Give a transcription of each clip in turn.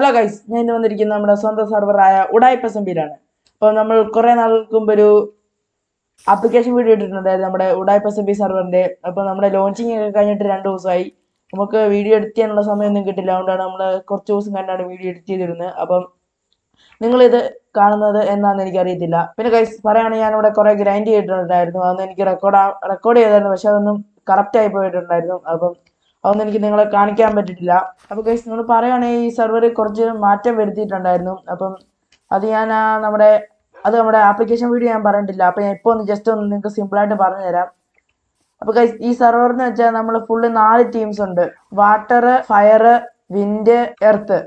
Hello guys, ഞാൻ ഇന്ന് വന്നിരിക്കുന്നത് നമ്മുടെ സ്വന്തം സെർവറായ ഉഡായിപ്പ് SMBയിലാണ്. അപ്പോൾ നമ്മൾ കുറേ നാൾക്ക് മുമ്പ് ഒരു ആപ്ലിക്കേഷൻ വീഡിയോ ഇട്ടിട്ടുണ്ടായിരുന്നു നമ്മുടെ ഉഡായിപ്പ് SMB സെർവറിൻ്റെ. അപ്പോൾ നമ്മുടെ ലോഞ്ചിങ് ഒക്കെ കഴിഞ്ഞിട്ട് 2 ദിവസമായി. നമുക്ക് വീഡിയോ എഡിറ്റ് ചെയ്യാനുള്ള സമയമൊന്നും കിട്ടില്ല. അതുകൊണ്ടാണ് നമ്മൾ കുറച്ച് ദിവസം കണ്ടാണ് വീഡിയോ എഡിറ്റ് ചെയ്തിരുന്നത്. അപ്പം നിങ്ങളിത് കാണുന്നത് എന്നാന്ന് എനിക്കറിയത്തില്ല. പിന്നെ ഗൈസ് പറയുകയാണെങ്കിൽ ഞാനിവിടെ കുറേ ഗ്രൈൻഡ് ചെയ്തിട്ടുണ്ടായിരുന്നു. അതൊന്നും എനിക്ക് റെക്കോർഡ് ചെയ്തായിരുന്നു, പക്ഷെ അതൊന്നും കറക്റ്റായി പോയിട്ടുണ്ടായിരുന്നു. അപ്പം അതൊന്നും എനിക്ക് നിങ്ങളെ കാണിക്കാൻ പറ്റിയിട്ടില്ല. അപ്പോൾ ഗൈസ് നിങ്ങൾ പറയുകയാണെങ്കിൽ ഈ സെർവറിൽ കുറച്ച് മാറ്റം വരുത്തിയിട്ടുണ്ടായിരുന്നു. അപ്പം അത് ഞാൻ നമ്മുടെ ആപ്ലിക്കേഷൻ വീഡിയോ ഞാൻ പറഞ്ഞിട്ടില്ല. അപ്പോൾ ഞാൻ ഇപ്പോൾ ജസ്റ്റ് ഒന്ന് നിങ്ങൾക്ക് സിമ്പിളായിട്ട് പറഞ്ഞു തരാം. അപ്പോൾ ഗൈസ് ഈ സെർവറിന് വെച്ചാൽ നമ്മൾ ഫുള്ള് 4 ടീംസ് ഉണ്ട്. വാട്ടർ, ഫയർ, വിൻഡ്, എർത്ത്,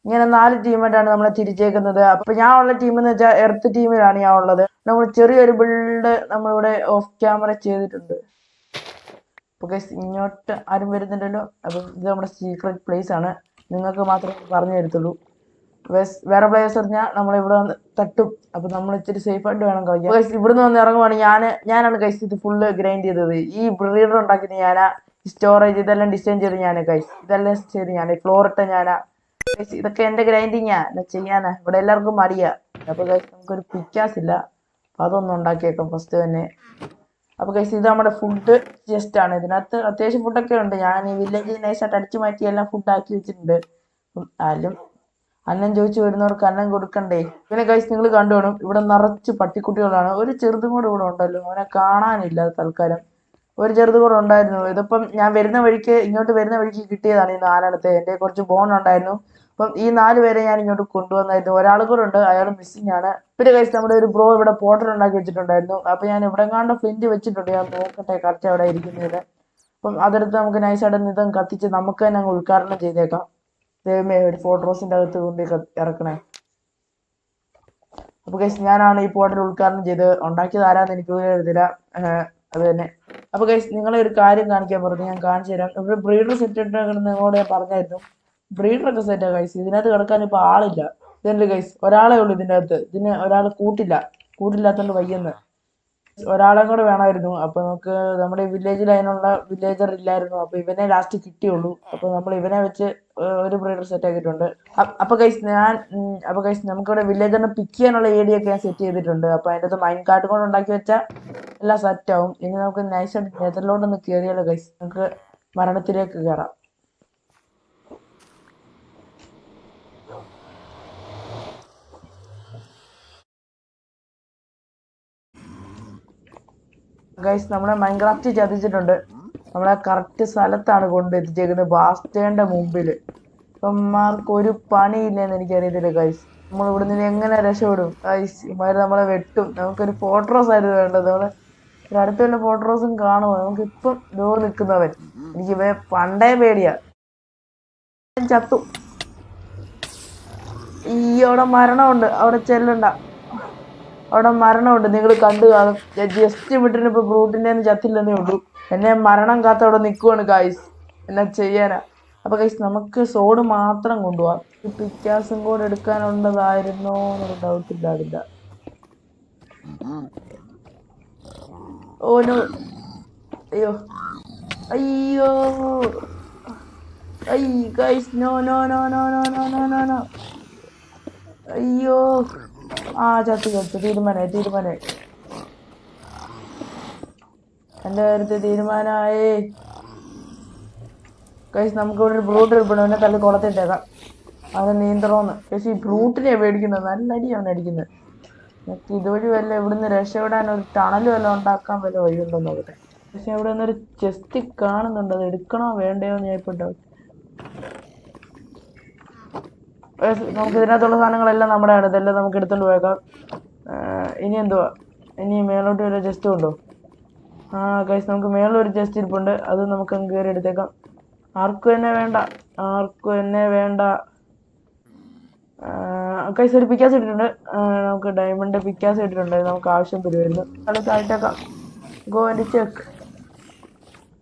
ഇങ്ങനെ 4 ടീമായിട്ടാണ് നമ്മൾ തിരിച്ചേക്കുന്നത്. അപ്പോൾ ഞാൻ ഉള്ള ടീം എന്ന് വെച്ചാൽ എർത്ത് ടീമിലാണ് ഞാൻ ഉള്ളത്. നമ്മൾ ചെറിയൊരു ബിൽഡ് നമ്മളിവിടെ ഓഫ് ക്യാമറ ചെയ്തിട്ടുണ്ട്. അപ്പോൾ ഗൈസ് ഇങ്ങോട്ട് ആരും വരുന്നുണ്ടല്ലോ. അപ്പം ഇത് നമ്മുടെ സീക്രട്ട് പ്ലേസ് ആണ്, നിങ്ങൾക്ക് മാത്രമേ പറഞ്ഞു തരത്തുള്ളൂ. വേറെ പ്ലേയേഴ്സ് പറഞ്ഞാൽ നമ്മളിവിടെ വന്ന് തട്ടും. അപ്പം നമ്മൾ ഇച്ചിരി സേഫായിട്ട് വേണം കളിക്കാൻ. ഗൈസ് ഇവിടുന്ന് വന്ന് ഇറങ്ങുവാണെങ്കിൽ ഞാനാണ് ഗൈസ് ഇത് ഫുള്ള് ഗ്രൈൻഡ് ചെയ്തത്. ഈ ബ്രീഡർ ഉണ്ടാക്കിയത് ഞാനാ, സ്റ്റോറേജ് ഇതെല്ലാം ഡിസൈൻ ചെയ്ത് ഞാനാ ഗൈസ്. ഇതെല്ലാം ചെയ്ത് ഞാൻ ഫ്ലോർ ഇട്ട ഞാനാ ഗൈസ്. ഇതൊക്കെ എൻ്റെ ഗ്രൈൻഡിങ്ങാ, എന്നെ ചെയ്യാനാ. ഇവിടെ എല്ലാവർക്കും മടിയാ. അപ്പോൾ ഗൈസ് നമുക്കൊരു പിക്കാസ് ഇല്ല, അപ്പോൾ അതൊന്നും ഉണ്ടാക്കിയേക്കാം ഫസ്റ്റ് തന്നെ. അപ്പോൾ ഗൈസ് ഇത് നമ്മുടെ ഫുഡ് ജസ്റ്റ് ആണ്. ഇതിനകത്ത് അത്യാവശ്യം ഫുഡൊക്കെ ഉണ്ട്. ഞാൻ ഈ വില്ലേജ് നൈസായിട്ട് അടിച്ചു മാറ്റി എല്ലാം ഫുഡാക്കി വെച്ചിട്ടുണ്ട്. ആരും അന്നം ചോദിച്ചു വരുന്നവർക്ക് അന്നം കൊടുക്കണ്ടേ. പിന്നെ ഗൈസ് നിങ്ങൾ കണ്ടു വേണം, ഇവിടെ നിറച്ച് പട്ടിക്കുട്ടികളാണ്. ഒരു ചെറുതും കൂടെ ഇവിടെ ഉണ്ടല്ലോ, അവനെ കാണാനില്ല തൽക്കാലം. ഒരു ചെറുത് കൂടെ ഉണ്ടായിരുന്നു. ഇതിപ്പം ഞാൻ ഇങ്ങോട്ട് വരുന്ന വഴിക്ക് കിട്ടിയതാണ് ഈ 4 എൻ്റെ കുറച്ച് ബോൺ ഉണ്ടായിരുന്നു. അപ്പം ഈ 4 പേരെ ഞാൻ ഇങ്ങോട്ട് കൊണ്ടുവന്നായിരുന്നു. ഒരാൾ കൂടെ ഉണ്ട്, അയാൾ മിസ്സിംഗ് ആണ്. പിന്നെ കഴിച്ച് നമ്മുടെ ഒരു ബ്രോ ഇവിടെ പോർട്ടൽ ഉണ്ടാക്കി വെച്ചിട്ടുണ്ടായിരുന്നു. അപ്പം ഞാൻ ഇവിടെ കണ്ട ഫ്ലിന്റ് വെച്ചിട്ടുണ്ട്. ഞാൻ നോക്കട്ടെ കറക്റ്റ് അവിടെ ഇരിക്കുന്നത്. അപ്പം അതെടുത്ത് നമുക്ക് നൈസായിട്ട് ഇതും കത്തിച്ച് നമുക്ക് തന്നെ അങ്ങ് ഉദ്ഘാടനം ചെയ്തേക്കാം. ദൈവമേ, ഒരു ഫോട്ടോസിൻ്റെ അകത്ത് കൊണ്ട് ഇറക്കണേ. അപ്പോൾ ഗൈസ് ഞാനാണ് ഈ പോർട്ടൽ ഉദ്ഘാടനം ചെയ്ത്. ഉണ്ടാക്കിയത് ആരാന്ന് എനിക്ക് അറിയത്തില്ല. അത് തന്നെ. അപ്പോൾ ഗൈസ് നിങ്ങളെ ഒരു കാര്യം കാണിക്കാൻ പറഞ്ഞു, ഞാൻ കാണിച്ചു തരാം. ഇവിടെ ബ്രീഡർ സെറ്റ് ഇട്ടിട്ട് നിങ്ങളോട് ഞാൻ പറഞ്ഞായിരുന്നു. ബ്രീഡറൊക്കെ സെറ്റാ ഗൈസ്. ഇതിനകത്ത് കിടക്കാൻ ഇപ്പോൾ ആളില്ല. ഇതല്ലേ ഗൈസ്, ഒരാളേ ഉള്ളൂ ഇതിൻ്റെ അകത്ത്. ഇതിന് ഒരാൾ കൂട്ടില്ലാത്തതുകൊണ്ട് വയ്യെന്ന്. ഒരാളെ കൂടെ വേണമായിരുന്നു. അപ്പോൾ നമുക്ക് നമ്മുടെ വില്ലേജിൽ അതിനുള്ള വില്ലേജർ ഇല്ലായിരുന്നു. അപ്പോൾ ഇവനെ ലാസ്റ്റ് കിട്ടിയുള്ളൂ. അപ്പോൾ നമ്മൾ ഇവനെ വെച്ച് ഒരു ബ്രീഡർ സെറ്റ് ആക്കിയിട്ടുണ്ട്. അപ്പോൾ ഗൈസ് നമുക്കിവിടെ വില്ലേജറിനെ പിക്ക് ചെയ്യാനുള്ള ഏരിയ ഒക്കെ ഞാൻ സെറ്റ് ചെയ്തിട്ടുണ്ട്. അപ്പോൾ അതിൻ്റെ അകത്ത് മൈൻ കാർഡ് കൊണ്ട് ഉണ്ടാക്കി വെച്ചാൽ എല്ലാം സെറ്റാവും. ഇനി നമുക്ക് നൈസായിട്ട് നെതറിലോട്ടൊന്ന് കയറിയാലോ ഗൈസ്. നമുക്ക് മരണത്തിലേക്ക് കയറാം. ഗൈസ് നമ്മളെ മൈൻക്രാഫ്റ്റ് ചതിച്ചിട്ടുണ്ട്. നമ്മളെ കറക്റ്റ് സ്ഥലത്താണ് കൊണ്ടെത്തിച്ചേക്കുന്നത്, ബാസ്റ്റേന്റെ മുമ്പിൽ. അപ്പം മാർക്ക് ഒരു പണിയില്ലെന്ന് എനിക്കറിയത്തില്ല ഗൈസ്. നമ്മൾ ഇവിടെ നിന്ന് എങ്ങനെ രക്ഷപ്പെടും ഗൈസ്? ഇമാര് നമ്മളെ വെട്ടും. നമുക്കൊരു ഫോട്ടോസ് ആയിരുന്നു വേണ്ടത്. നമ്മളെ ഒരു അടുത്ത വല്ല ഫോട്ടോസും കാണുമോ? നമുക്കിപ്പം നിൽക്കുന്നവൻ എനിക്ക് പണ്ടേ പേടിയാ. ചത്തു. ഈ അവിടെ മരണമുണ്ട്, അവിടെ ചെല്ലണ്ട. അവിടെ മരണമുണ്ട്, നിങ്ങൾ കണ്ടു കാണും. ജസ്റ്റ് വിട്ടിന് ഇപ്പോൾ ബ്രൂട്ടിൻ്റെ ചത്തില്ലെന്നേ ഉള്ളൂ. എന്നെ മരണം കാത്ത അവിടെ നിൽക്കുവാണ് ഗൈസ്. എന്നാ ചെയ്യാനാ? അപ്പോൾ ഗൈസ് നമുക്ക് സോഡ് മാത്രം കൊണ്ടുപോകാം. ഈ പിക്കാസും കൂടെ എടുക്കാനുള്ളതായിരുന്നോ എന്നൊരു ഡൗട്ടില്ല. ഓ നോ, അയ്യോ അയ്യോ guys, no no no no no no no no no അയ്യോ. ചത്തു. തീരുമാനമായി. എൻ്റെ കാര്യത്തിൽ തീരുമാനമായി ഗൈസ്. നമുക്ക് ഇവിടെ ഒരു ബ്രൂട്ട് ഇരിപ്പുണ്ട്, അവനെ തള്ളി കുളത്തിട്ടേക്കാം. അവനെ നീന്തണമെന്ന്. പക്ഷേ ഈ ബ്രൂട്ടിനെ മേടിക്കുന്നത് നല്ല അടി അവൻ അടിക്കുന്നത്. എനിക്ക് ഇതുവഴി വല്ല ഇവിടുന്ന് രക്ഷപ്പെടാൻ ഒരു ടണൽ വല്ലതും ഉണ്ടാക്കാൻ വല്ല വഴിയുണ്ടോ നോക്കട്ടെ. പക്ഷെ ഇവിടെ നിന്നൊരു ചെസ്റ്റ് കാണുന്നുണ്ട്, അത് എടുക്കണോ വേണ്ടയോ ഞാൻ ഇപ്പോൾ നമുക്ക് ഇതിനകത്തുള്ള സാധനങ്ങളെല്ലാം നമ്മുടെ ആണ്. ഇതെല്ലാം നമുക്ക് എടുത്തോണ്ട് പോയേക്കാം. ഇനി എന്തുവാ, ഇനി മേലോട്ട് വരെ ചെസ്റ്റ് ഉണ്ടോ? ഗൈസ് നമുക്ക് മേളിലൊരു ചെസ്റ്റ് ഇരിപ്പുണ്ട്, അത് നമുക്ക് അങ്ങ് കയറി എടുത്തേക്കാം. ആർക്കും എന്നെ വേണ്ട ഗൈസ്. ഒരു പിക്കാസ് ഇട്ടിട്ടുണ്ട്. നമുക്ക് ഡയമണ്ട് പിക്കാസ് ഇട്ടിട്ടുണ്ട്, നമുക്ക് ആവശ്യം വരുമായിരുന്നു. അത് താഴ്ത്തേക്കാം. Go and check.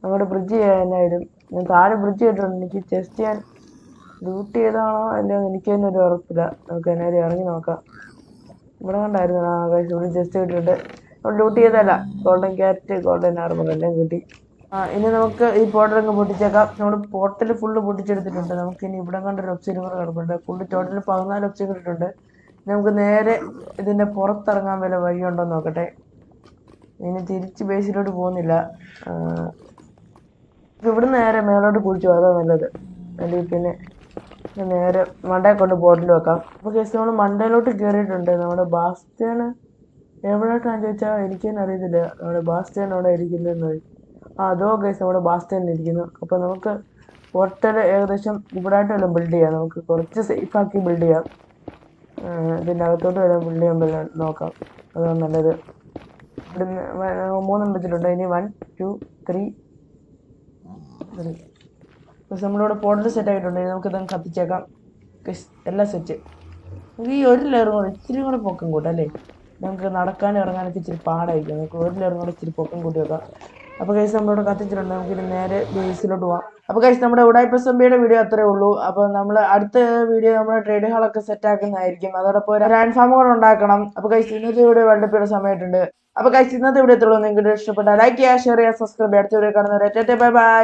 നമ്മുടെ ബ്രിഡ്ജ് ചെയ്യാനായിരുന്നു. ഞാൻ താഴെ ബ്രിഡ്ജ് ചെയ്തിട്ടുണ്ട്. എനിക്ക് ചെസ്റ്റ് ചെയ്യാൻ ലൂട്ട് ചെയ്താണോ അല്ലയോ എനിക്ക് തന്നെ ഒരു ഉറപ്പില്ല. നമുക്ക് എന്നാലും ഇറങ്ങി നോക്കാം. ഇവിടെ കണ്ടായിരുന്നു ഗൈസ്, ഇവിടെ ജസ്റ്റ് കിട്ടിയിട്ടുണ്ട്. ലൂട്ട് ചെയ്തല്ല, ഗോൾഡൻ ക്യാരറ്റ്, ഗോൾഡൻ ആർമർ എല്ലാം കിട്ടി. ഇനി നമുക്ക് ഈ പോർട്ടൽ അങ്ങ് പൊട്ടിച്ചേക്കാം. നമ്മൾ പോർട്ടൽ ഫുള്ള് പൊട്ടിച്ചെടുത്തിട്ടുണ്ട്. നമുക്ക് ഇനി ഇവിടെ കണ്ട ഒരു ഒബ്സിഡിയൻ കൂടെ കിടപ്പുണ്ട്. ഫുള്ള് ടോട്ടൽ 14 ഒബ്സിഡിയൻ ഇട്ടിട്ടുണ്ട്. നമുക്ക് നേരെ ഇതിന്റെ പുറത്തിറങ്ങാൻ വല്ല വഴിയുണ്ടോ നോക്കട്ടെ. ഇനി തിരിച്ച് ബേസിലോട്ട് പോകുന്നില്ല. ഇവിടുന്ന് നേരെ മേലോട്ട് കുഴിച്ചു അതാ നല്ലത്. അല്ലെങ്കിൽ പിന്നെ നേരെ മണ്ടയെ കൊണ്ട് ബോട്ടിൽ വെക്കാം. അപ്പോൾ കേസ് നമ്മൾ മണ്ടയിലോട്ട് കയറിയിട്ടുണ്ട്. നമ്മുടെ ബാസ്റ്റേണ് എവിടെയായിട്ടാണെന്ന് ചോദിച്ചാൽ എനിക്ക് തന്നെ അറിയത്തില്ല. നമ്മുടെ ബാസ്റ്റേൺ അവിടെ ഇരിക്കുന്നതെന്ന്. അതോ കേസ് നമ്മുടെ ബാസ്റ്റേൺ ഇരിക്കുന്നു. അപ്പോൾ നമുക്ക് പോർട്ടൽ ഏകദേശം ഇവിടെ ആയിട്ട് വല്ലതും ബിൽഡ് ചെയ്യാം. നമുക്ക് കുറച്ച് സേഫ് ആക്കി ബിൽഡ് ചെയ്യാം. ഇതിൻ്റെ അകത്തോട്ട് വല്ലതും ബിൽഡ് ചെയ്യാൻ നോക്കാം. അതാണ് നല്ലത്. ഇവിടുന്ന് 3 വെച്ചിട്ടുണ്ട്. ഇനി 1 2 3 പക്ഷെ നമ്മളിവിടെ പോർട്ടൽ സെറ്റ് ആയിട്ടുണ്ട്. നമുക്ക് ഇതങ്ങ് കത്തിച്ചേക്കാം. എല്ലാം സെറ്റ്. നമുക്ക് ഈ ഒരു ലെയറും കൂടെ ഇച്ചിരി കൂടെ പൊക്കം കൂട്ടാം അല്ലേ. നമുക്ക് നടക്കാനും ഇറങ്ങാനൊക്കെ ഇച്ചിരി പാടായിരിക്കും. നമുക്ക് ഒരു ലെയറും കൂടെ ഇച്ചിരി പൊക്കം കൂട്ടി വെക്കാം. അപ്പോൾ കഴിച്ച് നമ്മളിവിടെ കത്തിച്ചിട്ടുണ്ട്. നമുക്കിത് നേരെ ബേസിലോട്ട് പോകാം. അപ്പോൾ കഴിച്ച് നമ്മുടെ ഉടായിപ്പ് എസ്എംബിയുടെ വീഡിയോ അത്രേ ഉള്ളൂ. അപ്പോൾ നമ്മൾ അടുത്ത വീഡിയോ നമ്മുടെ ട്രേഡ് ഹാളൊക്കെ സെറ്റ് ആക്കുന്നതായിരിക്കും. അതോടൊപ്പം ഒരു ലാൻഡ് ഫാം കൂടെ ഉണ്ടാക്കണം. അപ്പോൾ കഴിച്ച് ഇന്നത്തെ വീഡിയോ വേൾഡ് സമയമായിട്ടുണ്ട്. അപ്പോൾ കഴിച്ച് ഇന്നത്തെ വീഡിയോ എത്തുള്ളൂ. നിങ്ങൾക്ക് ഇഷ്ടപ്പെട്ട ലൈക്ക് ചെയ്യുക, ഷെയർ ചെയ്യുക, സബ്സ്ക്രൈബ് ചെയ്യുക. അടുത്ത വീഡിയോ കാണുന്നവരെ ബൈ ബൈ.